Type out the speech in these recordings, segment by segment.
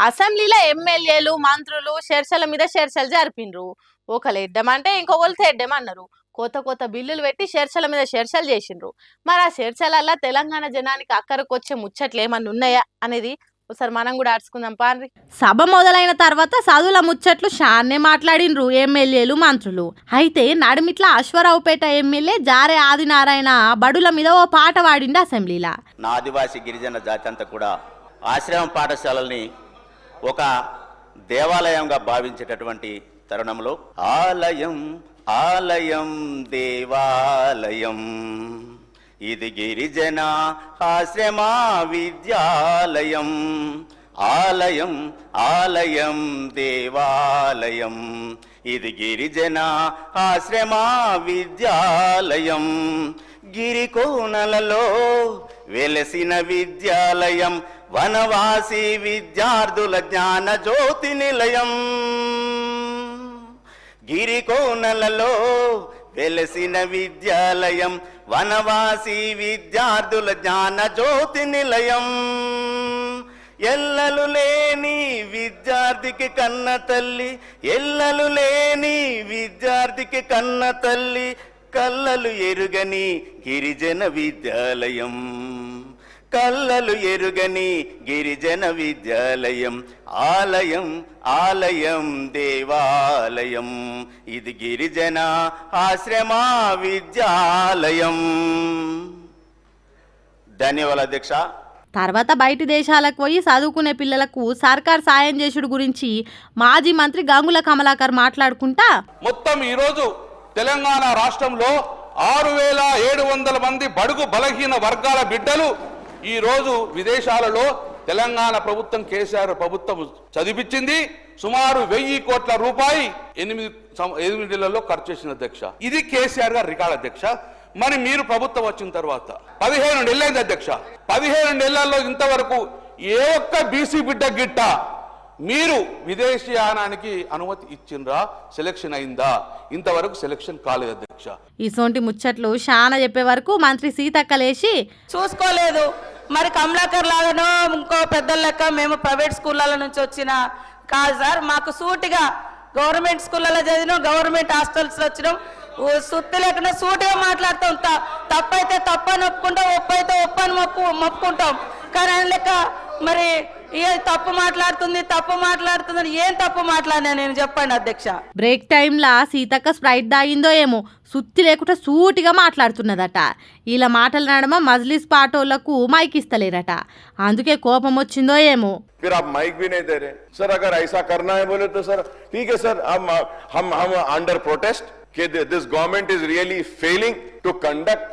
అసెంబ్లీలో ఎమ్మెల్యేలు మంత్రులు చర్చల మీద చర్చలు జరిపిండ్రు. ఒకరు ఎడ్డమంటే ఇంకొకరు తెడ్డమన్నారు. కొత్త కొత్త బిల్లులు పెట్టి చర్చల మీద చర్చలు చేసిండ్రు. మరి ఆ చర్చలల్లా తెలంగాణ జనానికి అక్కరకు వచ్చే ముచ్చట్లు ఏమన్నా ఉన్నాయా అనేది ఒకసారి మనం కూడా అడుచుకుందాం పాండ్రి. సభ మొదలైన తర్వాత చదువుల ముచ్చట్లు షాన్నే మాట్లాడిండ్రు ఎమ్మెల్యేలు మంత్రులు. అయితే నడిమిట్ల అశ్వరావుపేట ఎమ్మెల్యే జారే ఆదినారాయణ బడుల మీద ఓ పాట పాడిండు అసెంబ్లీలా. నా ఆదివాసీ గిరిజన జాతి అంతా కూడా ఆశ్రమ పాఠశాలని ఒక దేవాలయంగా భావించేటటువంటి తరుణంలో ఆలయం ఆలయం దేవాలయం ఇది గిరిజన ఆశ్రమ విద్యాలయం ఆలయం ఆలయం దేవాలయం ఇది గిరిజన ఆశ్రమ విద్యాలయం గిరికోనలలో వెలసిన విద్యాలయం వనవాసి విద్యార్థుల జ్ఞాన జ్యోతి నిలయం గిరికోనలలో వెలసిన విద్యాలయం వనవాసి విద్యార్థుల జ్ఞాన జ్యోతి నిలయం ఎల్లలు లేని విద్యార్థికి కన్న తల్లి ఎల్లలు లేని విద్యార్థికి కన్న తల్లి కల్లలు ఎరుగని గిరిజన విద్యాలయం కల్లలు ఎరుగని గిరిజన విద్యాలయం ఆలయం ఆలయం దేవాలయం ఇది గిరిజన ఆశ్రమ విద్యాలయం. ధన్యవాదాలు అధ్యక్ష. తర్వాత బయటి దేశాలకు పోయి చదువుకునే పిల్లలకు సర్కార్ సాయం చేసుడు గురించి మాజీ మంత్రి గంగుల కమలాకర్ మాట్లాడుకుంటా మొత్తం ఈరోజు తెలంగాణ రాష్ట్రంలో 6,700 మంది బడుగు బలహీన వర్గాల బిడ్డలు ఈ రోజు విదేశాలలో తెలంగాణ ప్రభుత్వం కేసీఆర్ ప్రభుత్వం చదివించింది. సుమారు 1,000 కోట్ల రూపాయి 8 నెలల్లో ఖర్చు చేసిన అధ్యక్ష. ఇది కేసీఆర్ గారు రికార్డ్ అధ్యక్ష. మరి మీరు ప్రభుత్వం వచ్చిన తర్వాత 15 నెలలైంది అధ్యక్ష. 15 నెలల్లో ఇంతవరకు ఏ ఒక్క బీసీ బిడ్డ గిట్ట మీరు విదేశీయానానికి అనుమతి ఇచ్చిండ్రా? సెలక్షన్ అయిందా? ఇంతవరకు సెలక్షన్ కాలేదు అధ్యక్ష. ఇసోంటి ముచ్చట్లు చాలా చెప్పే వరకు మంత్రి సీతక్క లేచి చూసుకోలేదు. మరి కమలాకర్ లాగానో ఇంకో పెద్దల లెక్క మేము ప్రైవేట్ స్కూళ్ళ నుంచి వచ్చిన కాదు సార్. మాకు సూటిగా గవర్నమెంట్ స్కూళ్ళలో చదివినాం, గవర్నమెంట్ హాస్టల్స్లో వచ్చినాం. సుత్తి లేకుండా సూటిగా మాట్లాడతాం. తప్పైతే తప్పని ఒప్పుకుంటాం, ఒప్పైతే ఒప్పని మొప్పుకుంటాం. కానీ ఆయన లెక్క మరి తప్పు మాట్లాడుతుంది ఏం తప్పు మాట్లాడినా నేను చెప్పండి అధ్యక్ష. బ్రేక్ టైంలా సీతక్క స్ప్రైట్ దాగిందో ఏమో సుత్తి లేకుండా సూటిగా మాట్లాడుతున్నదట. ఇలా మాటలు నడమ మజ్లిస్ పాటోళ్లకు మైక్ ఇస్తలేరట. అందుకే కోపం వచ్చిందో ఏమో. फिर आप माइक भी नहीं दे रहे सर. अगर ऐसा करना है बोले तो सर ठीक है सर. हम अंडर प्रोटेस्ट कि this government is really failing to conduct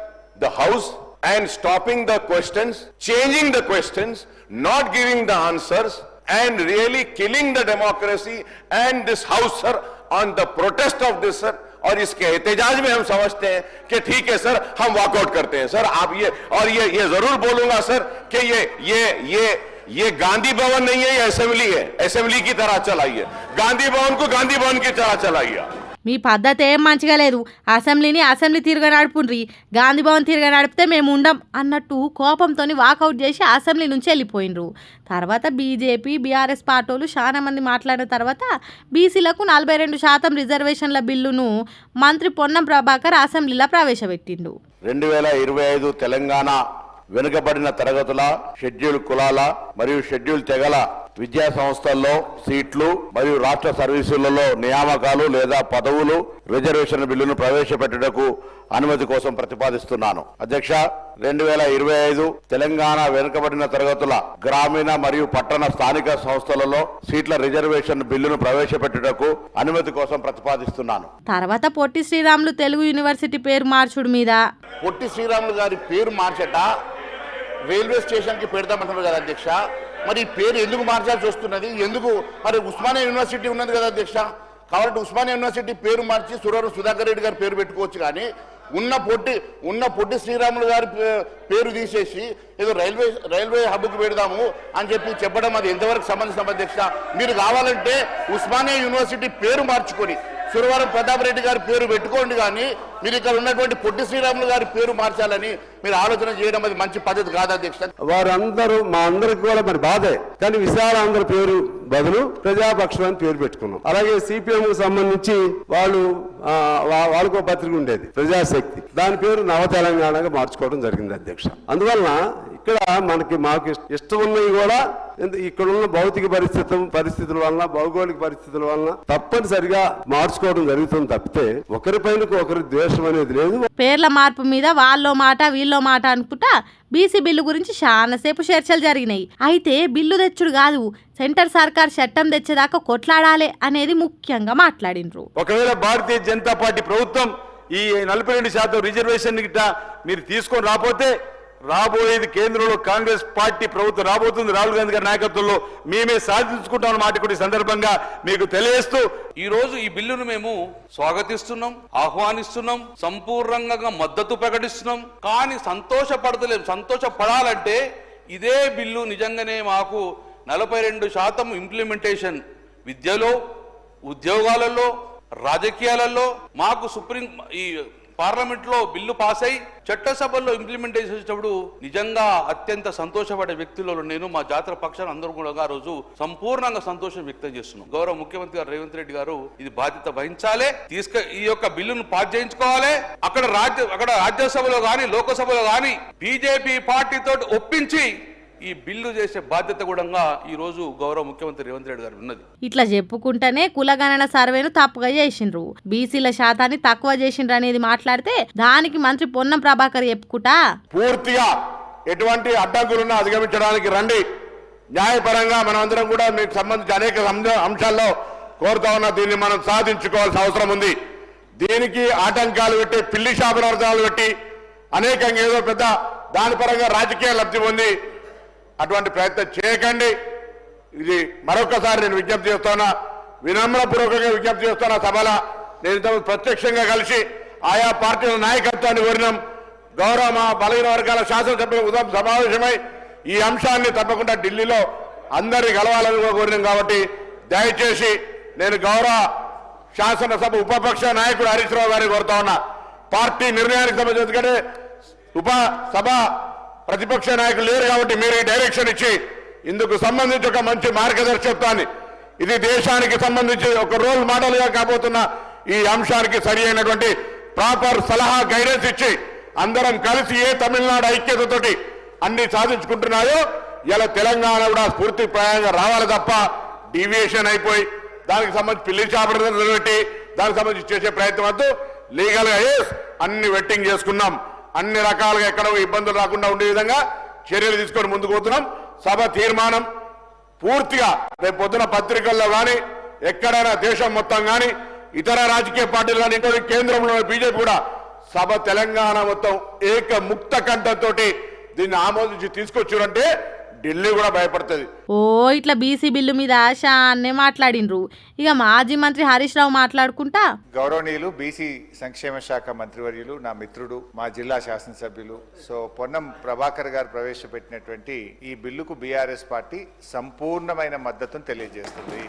the house and stopping the questions, changing the questions, not giving the answers and really killing the democracy and this house sir on the protest of this sir. और इसके एहतजाज में हम समझते हैं कि ठीक है सर हम वॉकआउट करते हैं सर. आप ये जरूर बोलूंगा सर कि ये गांधी भवन नहीं है, ये असेंबली है. असेंबली की तरह चलाइए. गांधी भवन को गांधी भवन की तरह चलाइए. మీ పద్ధతి ఏం మంచిగా లేదు. అసెంబ్లీని అసెంబ్లీ తిరగ నడుపుండ్రి, గాంధీ భవన్ తిరగ నడిపితే మేము ఉండం అన్నట్టు కోపంతో వాకౌట్ చేసి అసెంబ్లీ నుంచి వెళ్ళిపోయినరు. తర్వాత బీజేపీ బీఆర్ఎస్ పార్టీలు చాలా మంది మాట్లాడిన తర్వాత బీసీలకు 42% రిజర్వేషన్ల బిల్లును మంత్రి పొన్నం ప్రభాకర్ అసెంబ్లీలో ప్రవేశపెట్టిండు. 2025 తెలంగాణ వెనుకబడిన తరగతుల షెడ్యూల్ కులాల మరియు షెడ్యూల్ తెగల విద్యా సంస్థల్లో సీట్లు మరియు రాష్ట్ర సర్వీసులలో నియామకాలు లేదా పదవులు రిజర్వేషన్ బిల్లును ప్రవేశపెట్టుటకు అనుమతి కోసం ప్రతిపాదిస్తున్నాను అధ్యక్ష. 2025 తెలంగాణ వెనుకబడిన తరగతుల గ్రామీణ మరియు పట్టణ స్థానిక సంస్థలలో సీట్ల రిజర్వేషన్ బిల్లును ప్రవేశపెట్టుటకు అనుమతి కోసం ప్రతిపాదిస్తున్నాను. తర్వాత పొట్టి శ్రీరాములు తెలుగు యూనివర్సిటీ పేరు మార్చుడు మీద పొట్టి శ్రీరాములు గారి పేరు మార్చట రైల్వే స్టేషన్ కి పెడదామంటున్నారు కదా అధ్యక్ష. మరి పేరు ఎందుకు మార్చాల్సి వస్తున్నది? ఎందుకు? మరి ఉస్మానియా యూనివర్సిటీ ఉన్నది కదా అధ్యక్ష. కాబట్టి ఉస్మానియా యూనివర్సిటీ పేరు మార్చి సురవరం సుధాకర్ రెడ్డి గారి పేరు పెట్టుకోవచ్చు. కానీ ఉన్న పొట్టి శ్రీరాములు గారి పేరు తీసేసి ఏదో రైల్వే హబ్కు పెడదాము అని చెప్పడం అది ఎంతవరకు సంబంధించిన అధ్యక్ష? మీరు కావాలంటే ఉస్మానియా యూనివర్సిటీ పేరు మార్చుకొని సురవరం ప్రతాప్ రెడ్డి గారి పేరు పెట్టుకోండి, కానీ మీరు ఇక్కడ ఉన్నటువంటి పొట్టి శ్రీరాములు గారి పేరు మార్చాలని మీరు ఆలోచన చేయడం అది మంచి పద్ధతి కాదు అధ్యక్ష. వారందరూ మా అందరికి కూడా మరి బాధే, కానీ విశాలాంధ్ర పేరు బదులు ప్రజాపక్షం అని పేరు పెట్టుకున్నాం. అలాగే సిపిఎం కు సంబంధించి వాళ్ళకో పత్రిక ఉండేది ప్రజాశక్తి, దాని పేరు నవ తెలంగాణగా మార్చుకోవడం జరిగింది అధ్యక్ష. అందువలన ఇక్కడ మాకు ఇష్టం ఉన్నవి కూడా ఇక్కడ ఉన్న భౌతిక పరిస్థితుల వలన భౌగోళిక పరిస్థితుల వలన తప్పనిసరిగా మార్చుకోవడం జరుగుతుంది తప్పితే ఒకరిపైన ఒకరి ద్వేషం అనేది లేదు. పేర్ల మార్పు మీద వాళ్ళో మాట వీళ్ళో మాట అనుకుంటా బీసీ బిల్లు గురించి చాలాసేపు చర్చలు జరిగినాయి. అయితే బిల్లు తెచ్చుడు కాదు, సెంటర్ సర్కార్ చట్టం తెచ్చేదాకా కొట్లాడాలి అనేది ముఖ్యంగా మాట్లాడినరు. ఒకవేళ భారతీయ జనతా పార్టీ ప్రభుత్వం ఈ 42% రిజర్వేషన్ గిట్ట మీరు తీసుకొని రాకపోతే రాబోయేది కేంద్రంలో కాంగ్రెస్ పార్టీ ప్రభుత్వం రాబోతుంది. రాహుల్ గాంధీ గారి నాయకత్వంలో మేమే సాధించుకుంటామన్న మాట కూడా ఈ సందర్భంగా మీకు తెలియజేస్తూ ఈ రోజు ఈ బిల్లును మేము స్వాగతిస్తున్నాం, ఆహ్వానిస్తున్నాం, సంపూర్ణంగా మద్దతు ప్రకటిస్తున్నాం. కానీ సంతోషపడతలేం. సంతోషపడాలంటే ఇదే బిల్లు నిజంగానే మాకు 42% ఇంప్లిమెంటేషన్ విద్యలో, ఉద్యోగాలలో, రాజకీయాలలో మాకు ఈ పార్లమెంట్ లో బిల్లు పాస్ అయి చట్టసభల్లో ఇంప్లిమెంటేషన్ చేసేటప్పుడు నిజంగా అత్యంత సంతోషపడే వ్యక్తులలో నేను మా జాతర పక్షాన్ని అందరూ కూడా ఆ రోజు సంపూర్ణంగా సంతోషం వ్యక్తం చేస్తున్నాం. గౌరవ ముఖ్యమంత్రి గారు రేవంత్ రెడ్డి గారు ఇది బాధ్యత వహించాలి, ఈ యొక్క బిల్లును పాస్ చేయించుకోవాలి. అక్కడ రాజ్యసభలో గాని లోకసభలో గాని బీజేపీ పార్టీతో ఒప్పించి ఈ బిల్లు చేసే బాధ్యత కూడా ఈ రోజు గౌరవ ముఖ్యమంత్రి రేవంత్ రెడ్డి గారు ఉన్నది. ఇట్లా చెప్పుకుంటేనే కులగణన సర్వేను తప్పుగా చేసిండ్రు, బీసీల శాతాన్ని తక్కువ చేసిండ్రు అనేది మాట్లాడితే దానికి మంత్రి పొన్నం ప్రభాకర్ చెప్పుకుంటా పూర్తిగా ఎటువంటి అడ్డంకులున్నా అధిగమించడానికి రండి. న్యాయపరంగా మనమందరం కూడా మీకు సంబంధించి అనేక అంశాల్లో కోరుతా ఉన్నా, దీన్ని మనం సాధించుకోవాల్సిన అవసరం ఉంది. దీనికి ఆటంకాలు పెట్టి పిల్లి శాపనార్థాలు పెట్టి అనేకంగా ఏదో పెద్ద దాని పరంగా రాజకీయ లబ్ధి పొంది అటువంటి ప్రయత్నం చేయకండి. ఇది మరొకసారి నేను విజ్ఞప్తి చేస్తున్నా, వినమ్రపూర్వకంగా విజ్ఞప్తి చేస్తున్నా. సభలో నేను ఇంతకు ప్రత్యక్షంగా కలిసి ఆయా పార్టీల నాయకత్వాన్ని కోరినాం. గౌరవ మా బలహీన వర్గాల శాసనసభ్యుల ఉదయం సమావేశమై ఈ అంశాన్ని తప్పకుండా ఢిల్లీలో అందరినీ కలవాలని కోరినాం. కాబట్టి దయచేసి నేను గౌరవ శాసనసభ ఉపపక్ష నాయకుడు హరీష్ రావు గారిని కోరుతా ఉన్నా, పార్టీ నిర్ణయానికి సంబంధించి, ఎందుకంటే సభ ప్రతిపక్ష నాయకులు లేరు కాబట్టి మీరు ఈ డైరెక్షన్ ఇచ్చి ఇందుకు సంబంధించి ఒక మంచి మార్గదర్శకత్వాన్ని, ఇది దేశానికి సంబంధించి ఒక రోల్ మోడల్గా కాబోతున్న ఈ అంశానికి సరి అయినటువంటి ప్రాపర్ సలహా గైడెన్స్ ఇచ్చి అందరం కలిసి ఏ తమిళనాడు ఐక్యతతోటి అన్ని సాధించుకుంటున్నాయో ఇలా తెలంగాణ కూడా స్ఫూర్తిప్రాయంగా రావాలి తప్ప డీవియేషన్ అయిపోయి దానికి సంబంధించి పిల్లి చాపడం పెట్టి దానికి సంబంధించి చేసే ప్రయత్నం వద్దు. లీగల్ గా అన్ని వెట్టింగ్ చేసుకున్నాం, అన్ని రకాలుగా ఎక్కడ ఇబ్బందులు రాకుండా ఉండే విధంగా చర్యలు తీసుకొని ముందుకు పోతున్నాం. సభ తీర్మానం పూర్తిగా రేపు పొద్దున పత్రికల్లో కానీ ఎక్కడైనా దేశం మొత్తం కానీ ఇతర రాజకీయ పార్టీలు కానీ ఇంకో కేంద్రంలో బీజేపీ కూడా సభ తెలంగాణ మొత్తం ముక్త కంఠంతో దీన్ని ఆమోదించి తీసుకొచ్చారంటే ఢిల్లీ కూడా భయపడుతుంది. ఇట్లా బీసీ బిల్లు మీద ఆశాన్నే మాట్లాడినరు. ఇక మాజీ మంత్రి హరీష్ రావు మాట్లాడుకుంటా, గౌరవనీయులు బీసీ సంక్షేమ శాఖ మంత్రివర్యులు, నా మిత్రుడు, మా జిల్లా శాసనసభ్యులు పొన్నం ప్రభాకర్ గారు ప్రవేశపెట్టినటువంటి ఈ బిల్లుకు బీఆర్ఎస్ పార్టీ సంపూర్ణమైన మద్దతును తెలియజేస్తుంది.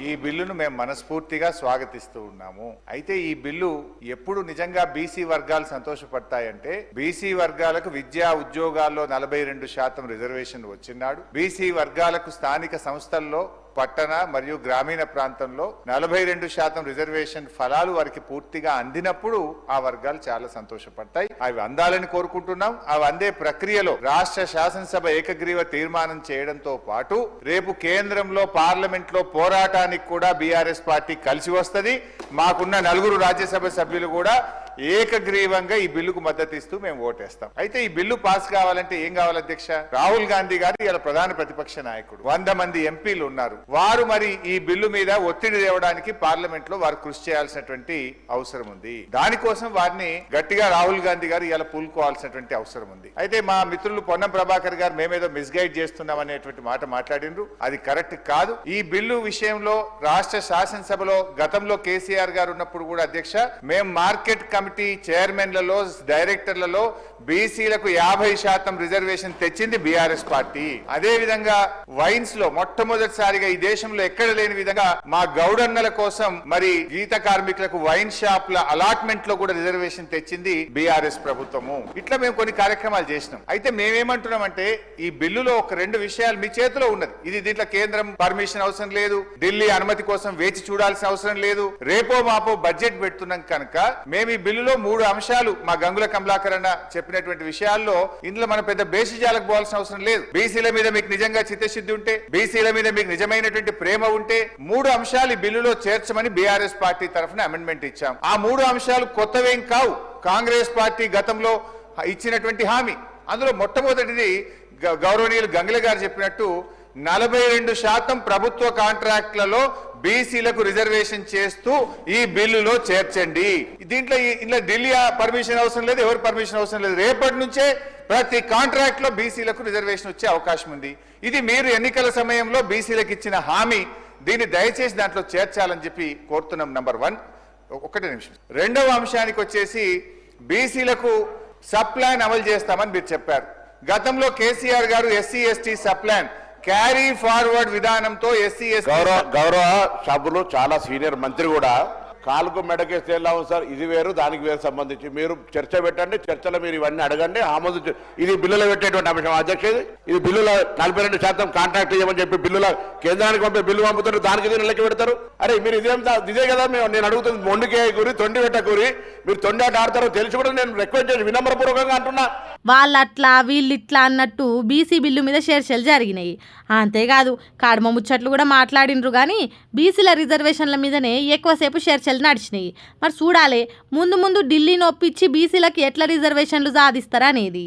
ఈ బిల్లును మేము మనస్ఫూర్తిగా స్వాగతిస్తూ ఉన్నాము. అయితే ఈ బిల్లు ఎప్పుడు నిజంగా బీసీ వర్గాలు సంతోషపడతాయంటే, బీసీ వర్గాలకు విద్యా ఉద్యోగాల్లో 42% రిజర్వేషన్ వచ్చినాడు. బీసీ వర్గాలకు స్థానిక సంస్థల్లో పట్టణ మరియు గ్రామీణ ప్రాంతంలో 42% రిజర్వేషన్ ఫలాలు వారికి పూర్తిగా అందినప్పుడు ఆ వర్గాలు చాలా సంతోషపడతాయి. అవి అందాలని కోరుకుంటున్నాం. అవి అందే ప్రక్రియలో రాష్ట్ర శాసనసభ ఏకగ్రీవ తీర్మానం చేయడంతో పాటు రేపు కేంద్రంలో పార్లమెంట్ లో పోరాటానికి కూడా బీఆర్ఎస్ పార్టీ కలిసి వస్తుంది. మాకున్న 4 రాజ్యసభ సభ్యులు కూడా ఏకగ్రీవంగా ఈ బిల్లుకు మద్దతు ఇస్తూ మేము ఓటేస్తాం. అయితే ఈ బిల్లు పాస్ కావాలంటే ఏం కావాలి అధ్యక్ష? రాహుల్ గాంధీ గారు ఇలా ప్రధాన ప్రతిపక్ష నాయకుడు, 100 మంది ఎంపీలు ఉన్నారు. వారు మరి ఈ బిల్లు మీద ఒత్తిడి తేవడానికి పార్లమెంట్ లో వారు కృషి చేయాల్సినటువంటి అవసరం ఉంది. దానికోసం వారిని గట్టిగా రాహుల్ గాంధీ గారు ఇలా పూనుకోవాల్సినటువంటి అవసరం ఉంది. అయితే మా మిత్రులు పొన్నం ప్రభాకర్ గారు మేమేదో మిస్గైడ్ చేస్తున్నాం అనేటువంటి మాట మాట్లాడిండ్రు. అది కరెక్ట్ కాదు. ఈ బిల్లు విషయంలో రాష్ట్ర శాసనసభలో గతంలో కేసీఆర్ గారు ఉన్నప్పుడు కూడా అధ్యక్ష మేము మార్కెట్ కమిటీ చైర్మన్లలో డైరెక్టర్లలో బీసీలకు 50% రిజర్వేషన్ తెచ్చింది బీఆర్ఎస్ పార్టీ. అదే విధంగా వైన్స్ లో మొట్టమొదటిసారిగా ఈ దేశంలో ఎక్కడ లేని విధంగా మా గౌడన్నల కోసం మరి గీత కార్మికులకు వైన్ షాప్ల అలాట్మెంట్ లో కూడా రిజర్వేషన్ తెచ్చింది బీఆర్ఎస్ ప్రభుత్వము. ఇట్లా మేము కొన్ని కార్యక్రమాలు చేసినాం. అయితే మేమేమంటున్నామంటే ఈ బిల్లులో ఒక 2 విషయాలు మీ చేతిలో ఉన్నది. ఇది దీంట్లో కేంద్రం పర్మిషన్ అవసరం లేదు, ఢిల్లీ అనుమతి కోసం వేచి చూడాల్సిన అవసరం లేదు. రేపో మాపో బడ్జెట్ పెడుతున్నాం కనుక మేము ఈ బిల్లులో 3 అంశాలు మా గంగుల కమలాకర్ అన్న చెప్పినటువంటి విషయాల్లో ఇందులో మన పెద్ద బేసిజాలకు పోవాల్సిన అవసరం లేదు. బీసీల మీద మీకు నిజంగా చిత్తశుద్ధి ఉంటే, బీసీల మీద మీకు నిజమైనటువంటి ప్రేమ ఉంటే 3 అంశాలు ఈ బిల్లులో చేర్చమని బీఆర్ఎస్ పార్టీ తరఫున అమెండ్మెంట్ ఇచ్చాం. ఆ 3 అంశాలు కొత్తవేం కావు, కాంగ్రెస్ పార్టీ గతంలో ఇచ్చినటువంటి హామీ. అందులో మొట్టమొదటిది గౌరవనీయులు గంగుల గారు చెప్పినట్టు 42% ప్రభుత్వ కాంట్రాక్ట్లలో బీసీలకు రిజర్వేషన్ చేస్తూ ఈ బిల్లులో చేర్చండి. దీంట్లో ఇంట్లో ఢిల్లీ పర్మిషన్ అవసరం లేదు, ఎవరు పర్మిషన్ అవసరం లేదు. రేపటి నుంచే ప్రతి కాంట్రాక్ట్ లో బీసీలకు రిజర్వేషన్ వచ్చే అవకాశం ఉంది. ఇది మీరు ఎన్నికల సమయంలో బీసీలకు ఇచ్చిన హామీ. దీన్ని దయచేసి దాంట్లో చేర్చాలని చెప్పి కోరుతున్నాం. నంబర్ 1. 1 నిమిషం. రెండవ అంశానికి వచ్చేసి బీసీలకు సబ్ ప్లాన్ అమలు చేస్తామని మీరు చెప్పారు. గతంలో కేసీఆర్ గారు SC ST sub plan carry forward విధానంతో ఎస్సీ ఎస్టీ గౌరవ సభ్యులు చాలా సీనియర్ మంత్రి కూడా కాలుకు మెడకేస్తే ఎలా ఉంది సార్, ఇది వేరు దానికి వేరు సంబంధించి మీరు చర్చ పెట్టండి. చర్చలో మీరు ఇవన్నీ అడగండి. ఆమోదించు. ఇది బిల్లులో పెట్టేటువంటి అంశం అధ్యక్ష. ఇది బిల్లులో 42% కాంట్రాక్ట్ ఇవ్వమని చెప్పి బిల్లులో కేంద్రానికి పంపే బిల్లు పంపుతారు, దానికి దీన్ని లెక్క పెడతారు. అరే మీరు ఇదే కదా నేను అడుగుతుంది. మొండికే కూరి తొండి పెట్ట కూరి మీరు తొండి ఆట ఆడతారో తెలిసి కూడా నేను రిక్వెస్ట్ చేసి వినమ్రపూర్వకంగా అంటున్నా. వాళ్ళట్లా వీళ్ళిట్లా అన్నట్టు బీసీ బిల్లు మీద చర్చలు జరిగినాయి. అంతేకాదు కాడమ ముచ్చట్లు కూడా మాట్లాడినరు. కానీ బీసీల రిజర్వేషన్ల మీదనే ఎక్కువసేపు చర్చలు నడిచినాయి. మరి చూడాలి ముందు ముందు ఢిల్లీని ఒప్పించి బీసీలకు ఎట్లా రిజర్వేషన్లు సాధిస్తారా అనేది.